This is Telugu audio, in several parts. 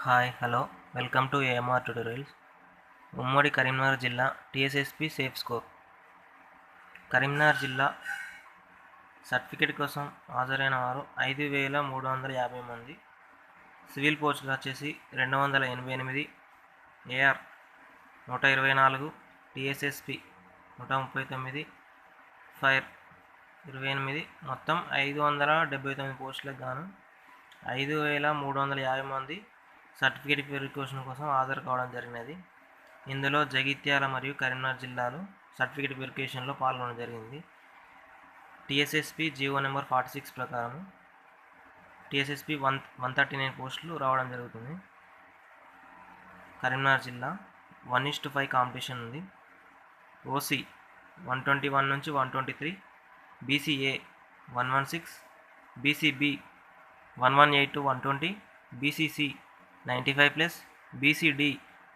Hi hello welcome to AMR tutorials. ఉమ్మడి కరీంనగర్ జిల్లా టీఎస్ఎస్పి సేఫ్ స్కోర్. కరీంనగర్ జిల్లా సర్టిఫికేట్ కోసం హాజరైన వారు 5,350 మంది. సివిల్ పోస్టులు వచ్చేసి 288, ఏఆర్ 124, టీఎస్ఎస్పి 139, ఫైర్ 28, మొత్తం 579 పోస్టులకు గాను 5,350 మంది సర్టిఫికేట్ వెరిఫికేషన్ కోసం హాజరు కావడం జరిగినది. ఇందులో జగిత్యాల మరియు కరీంనగర్ జిల్లాలు సర్టిఫికేట్ వెరిఫికేషన్లో పాల్గొనడం జరిగింది. టీఎస్ఎస్పి జీవో నెంబర్ 46 ప్రకారం టీఎస్ఎస్పి 139 పోస్టులు రావడం జరుగుతుంది. కరీంనగర్ జిల్లా 1:5 కాంపిటీషన్ ఉంది. ఓసీ 121 నుంచి 123, BCA 116, BCB 118 to 120, BCC 95+, BCD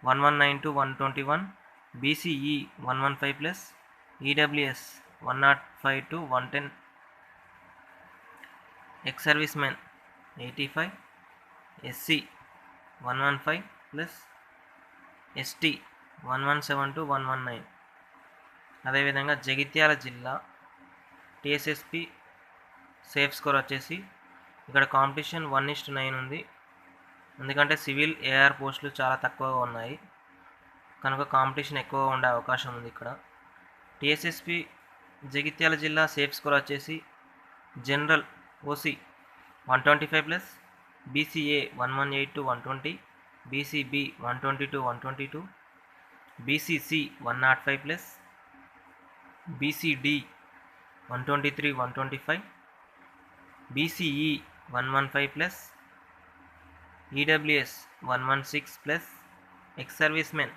119 to 121, BCE 115+, EWS 105 to 110, ex servicemen 85, SC 115+, ST 117 to 119. అదేవిధంగా జగిత్యాల జిల్లా టీఎస్ఎస్పి సేఫ్ స్కోర్ వచ్చేసి ఇక్కడ కాంపిటీషన్ 1:9 ఉంది. ఎందుకంటే సివిల్ ఏఆర్ పోస్టులు చాలా తక్కువగా ఉన్నాయి కనుక కాంపిటీషన్ ఎక్కువగా ఉండే అవకాశం ఉంది. ఇక్కడ టీఎస్ఎస్పి జగిత్యాల జిల్లా సేఫ్ స్కోర్ వచ్చేసి general OC 125+, BCA 118 to 120, BCB 120 to 122, BCC 105+, BCD 123, 125, BCE 115+, EWS 116+, ex servicemen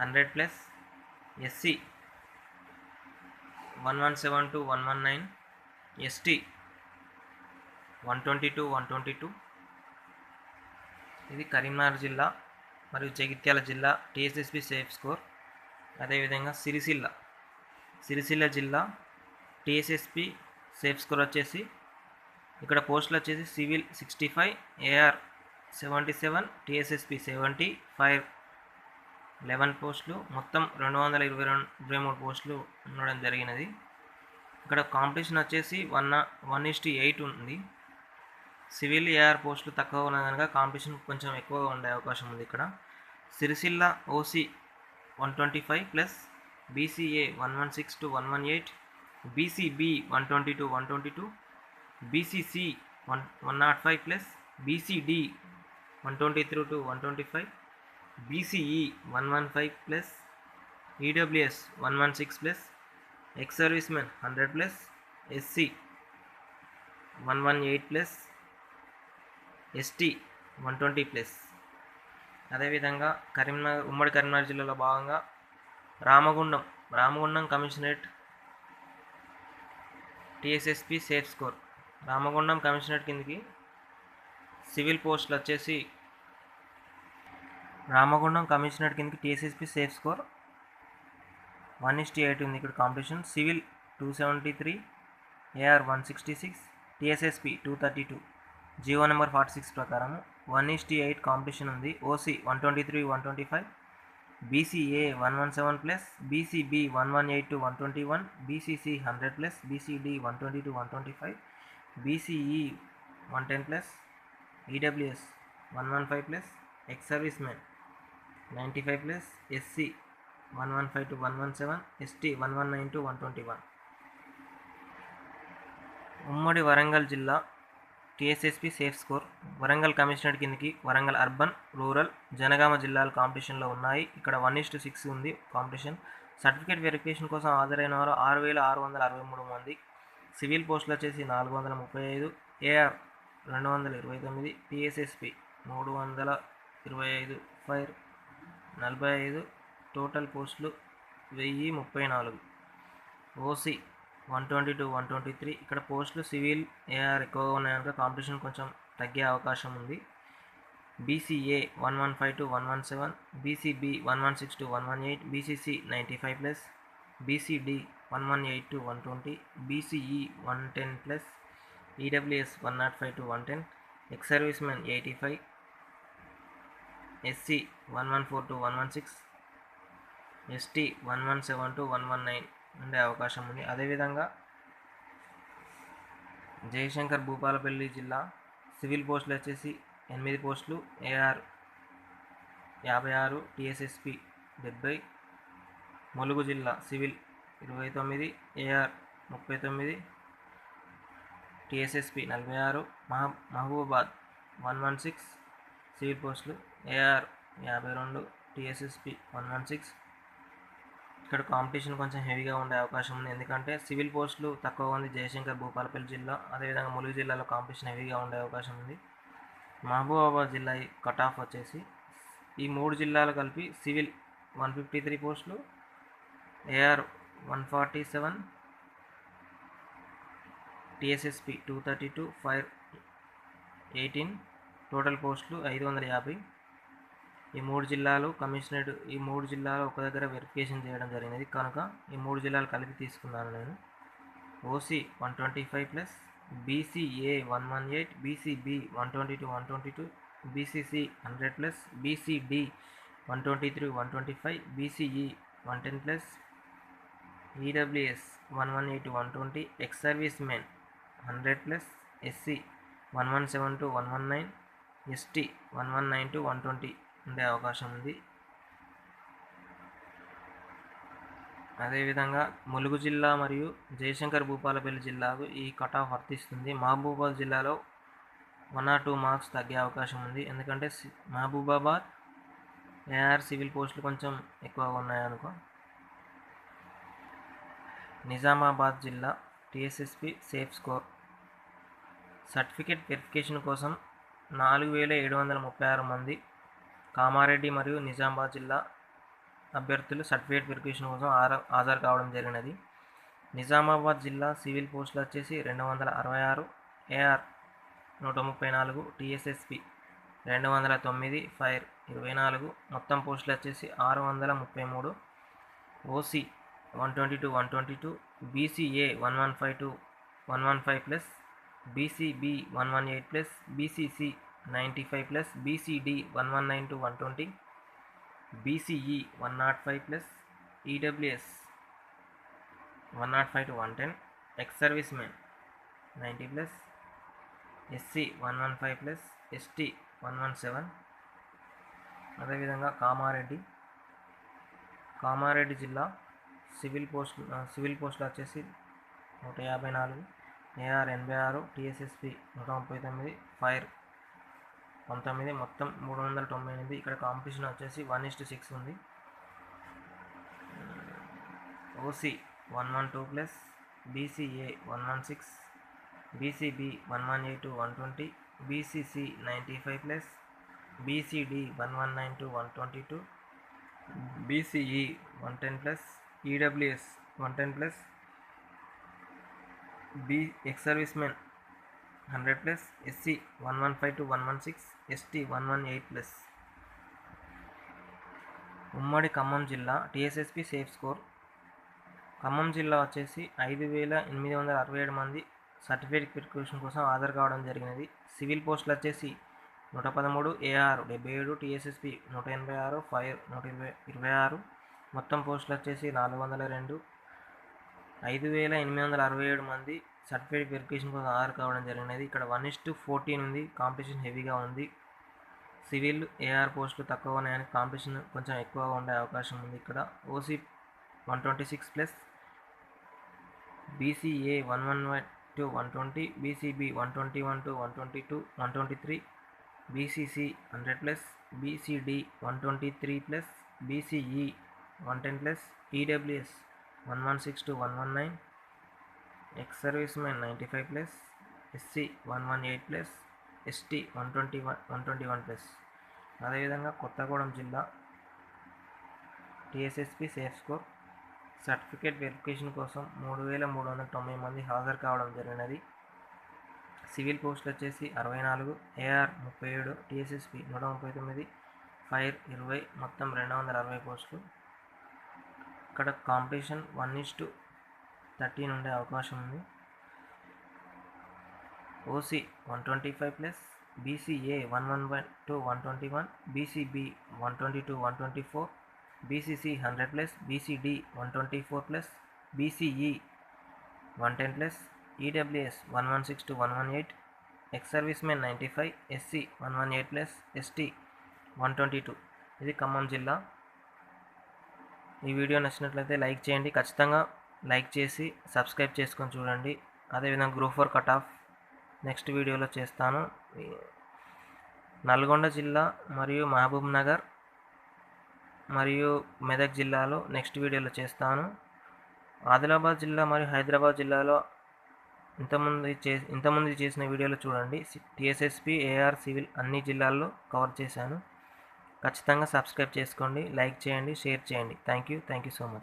100+, SC 117 to 119, ST 120 to 122. ఇది కరీంనగర్ జిల్లా మరియు జగిత్యాల జిల్లా టీఎస్ఎస్పి సేఫ్ స్కోర్. అదేవిధంగా సిరిసిల్ల జిల్లా టీఎస్ఎస్పి సేఫ్ స్కోర్ వచ్చేసి ఇక్కడ పోస్టులు వచ్చేసి సివిల్ 65, ఏఆర్ 77, టీఎస్ఎస్పి 70, ఫైర్ 11 పోస్టులు, మొత్తం 223 పోస్టులు ఉండడం జరిగినది. ఇక్కడ కాంపిటీషన్ వచ్చేసి 1:8 ఉంది. సివిల్ ఏఆర్ పోస్టులు తక్కువ ఉన్న కనుక కాంపిటీషన్ కొంచెం ఎక్కువగా ఉండే అవకాశం ఉంది. ఇక్కడ Sircilla OC 125+, BCA 116 to 118, BCB 120 to 122, BCC 105+, BCD 123 to 125, BCE 115+, EWS 116+, ex servicemen 100+, SC 118+, ST 120+. అదేవిధంగా ఉమ్మడి కరీంనగర్ జిల్లాలో భాగంగా Ramagundam commissionerate TSSP safe score. Ramagundam commissionerate కిందకి సివిల్ పోస్టులు వచ్చేసి రామగుండం కమిషనరేట్ కిందకి టీఎస్ఎస్పి సేఫ్ స్కోర్ 1:8 ఉంది. ఇక్కడ competition civil 273, AR 166, TSSP 232, GO number 46 ప్రకారం 1:8 కాంపిటీషన్ ఉంది. OC 123, 125, BCA 117+, BCB 118 to 121, BCC 100+, BCD 120 to 125, BCE 110+, EWS 115+, ex servicemen 95+, SC 115 to 117, ST 119 to 121. ఉమ్మడి వరంగల్ జిల్లా TSSP safe score. Warangal commissionerate కిందకి వరంగల్ అర్బన్, రూరల్, జనగామ జిల్లాలు కాంపిటీషన్లో ఉన్నాయి. ఇక్కడ 1:6 ఉంది కాంపిటీషన్. సర్టిఫికేట్ వెరిఫికేషన్ కోసం హాజరైన వారు 6,663 మంది. సివిల్ పోస్టులు వచ్చేసి 435, ఏఆర్ 229, టీఎస్ఎస్పి 325, ఫైర్ 45, టోటల్ పోస్టులు 1034. OC 120 to 123. ఇక్కడ పోస్టులు సివిల్ ఏఆర్ ఎక్కువగా ఉన్నాయి కనుక కాంపిటీషన్ కొంచెం తగ్గే అవకాశం ఉంది. BCA 115 to 117, BCB 116 to 118, BCC 95+, BCD 118 to 120, BCE 110+, EWS 105 to 110, ex servicemen 85, SC 114 to 116, ST 117 to 119 ఉండే అవకాశం ఉంది. అదేవిధంగా జయశంకర్ భూపాలపల్లి జిల్లా సివిల్ పోస్టులు వచ్చేసి 8 పోస్టులు, ఏఆర్ 56, టీఎస్ఎస్పి 70. ములుగు జిల్లా civil 29, AR 39, TSSP 46. Mahabubabad 116 civil పోస్టులు, ఏఆర్ 52, టీఎస్ఎస్పి 116. ఇక్కడ కాంపిటీషన్ కొంచెం హెవీగా ఉండే అవకాశం ఉంది, ఎందుకంటే సివిల్ పోస్టులు తక్కువ ఉంది జయశంకర్ భూపాలపల్లి జిల్లా. అదేవిధంగా ములుగు జిల్లాలో కాంపిటీషన్ హెవీగా ఉండే అవకాశం ఉంది. మహబూబాబాద్ జిల్లా కట్ ఆఫ్ వచ్చేసి ఈ 3 జిల్లాలు కలిపి సివిల్ 153 పోస్టులు, ఏఆర్ 147, టీఎస్ఎస్పి 232, ఫైర్ 18, టోటల్ పోస్టులు 550. ఈ 3 జిల్లాలు కమిషనరేట్, ఈ 3 జిల్లాలు ఒక దగ్గర వెరిఫికేషన్ చేయడం జరిగినది కనుక ఈ 3 జిల్లాలు కలిపి తీసుకున్నాను నేను. OC 125+, BCA 118, BCB 120 to 122, BCC 100+, BCD 123, 125, BCE 110+, EWS 118 to 120, ex servicemen 100+, SC 117 to 119, ST 119 to 120 ఉండే అవకాశం ఉంది. అదేవిధంగా ములుగు జిల్లా మరియు జయశంకర్ భూపాలపల్లి జిల్లాకు ఈ కట్ ఆఫ్ వర్తిస్తుంది. మహబూబాబాద్ జిల్లాలో 1 or 2 మార్క్స్ తగ్గే అవకాశం ఉంది, ఎందుకంటే మహబూబాబాద్ ఏఆర్ సివిల్ పోస్టులు కొంచెం ఎక్కువగా ఉన్నాయనుకో. నిజామాబాద్ జిల్లా TSSP safe score certificate verification కోసం 4736 మంది కామారెడ్డి మరియు నిజామాబాద్ జిల్లా అభ్యర్థులు సర్టిఫికేట్ వెరిఫికేషన్ కోసం హాజరు కావడం జరిగినది. నిజామాబాద్ జిల్లా సివిల్ పోస్టులు వచ్చేసి 266, ఏఆర్ 134, టీఎస్ఎస్పి 209, ఫైర్ 24, మొత్తం పోస్టులు వచ్చేసి 633. OC 120 to 122, BCA 115 to 115+, BCB 118+, BCC 95+, BCD 119 to 120, BCE 105+, EWS 105 to 110, ex servicemen 90+, SC 115+, ST 117. అదేవిధంగా కామారెడ్డి జిల్లా సివిల్ పోస్టులు వచ్చేసి 154, ఏఆర్ 86, టీఎస్ఎస్పి 139, ఫైర్ 19, మొత్తం 398. ఇక్కడ కాంపిటీషన్ వచ్చేసి 1:6 ఉంది. OC 112+, BCA 116, BCB 118 to 120, BCC 95+, BCD 119 to 122, BCE 110+, EWS 110+, ex servicemen 100+, SC 115 to 116, ST 118+. ఉమ్మడి ఖమ్మం జిల్లా టీఎస్ఎస్పి సేఫ్ స్కోర్ ఖమ్మం జిల్లా వచ్చేసి 5867 మంది సర్టిఫికేట్ వెరిఫికేషన్ కోసం హాజరు కావడం జరిగినది. సివిల్ పోస్టులు వచ్చేసి 113, ఏఆర్ 77, టీఎస్ఎస్పి 186, ఫైర్ 126, మొత్తం పోస్టులు వచ్చేసి 402. 5867 మంది సర్టిఫికేట్ వెరిఫికేషన్ కోసం హాజరు కావడం జరిగినది. ఇక్కడ 1:14 ఉంది, కాంపిటీషన్ హెవీగా ఉంది. సివిల్ ఏఆర్ పోస్టులు తక్కువ ఉన్నాయని కాంపిటీషన్ కొంచెం ఎక్కువగా ఉండే అవకాశం ఉంది. ఇక్కడ OC 126+, BCA 111 to 120, BCB 121 to 122, 123, BCC 100+, BCD 123+, BCE 110+, EWS 116 to 119, ex servicemen 95+, SC 118+, ST 121+. అదేవిధంగా కొత్తగూడెం జిల్లా TSSP safe score certificate verification కోసం 3390 మంది హాజరు కావడం జరిగినది. సివిల్ పోస్టులు వచ్చేసి 64, ఏఆర్ 37, టీఎస్ఎస్పి 139, ఫైర్ 20, మొత్తం 260 పోస్టులు. ఇక్కడ కాంపిటీషన్ 1:13 ఉండే అవకాశం ఉంది. OC 125+, BCA 111 to 121, BCB 120 to 124, BCC 100 plus, BCD 124 plus, BCE 110 plus, EWS 116 to 118, ex-servicemen 95, SC 118 plus, ST 122. ఇది ఖమ్మం జిల్లా. ఈ వీడియో నచ్చినట్లయితే లైక్ చేయండి, ఖచ్చితంగా లైక్ చేసి సబ్స్క్రైబ్ చేసుకొని చూడండి. అదేవిధంగా గ్రూప్ 4 కట్ ఆఫ్ నెక్స్ట్ వీడియోలో చేస్తాను. నల్గొండ జిల్లా మరియు మహబూబ్ నగర్ మరియు మెదక్ జిల్లాలో నెక్స్ట్ వీడియోలో చేస్తాను. ఆదిలాబాద్ జిల్లా మరియు హైదరాబాద్ జిల్లాలో ఇంతకుముందు చేసిన వీడియోలో చూడండి. TSSP, AR, సివిల్ అన్ని జిల్లాల్లో కవర్ చేశాను. ఖచ్చితంగా సబ్స్క్రైబ్ చేసుకోండి, లైక్ చేయండి, షేర్ చేయండి. Thank you so much.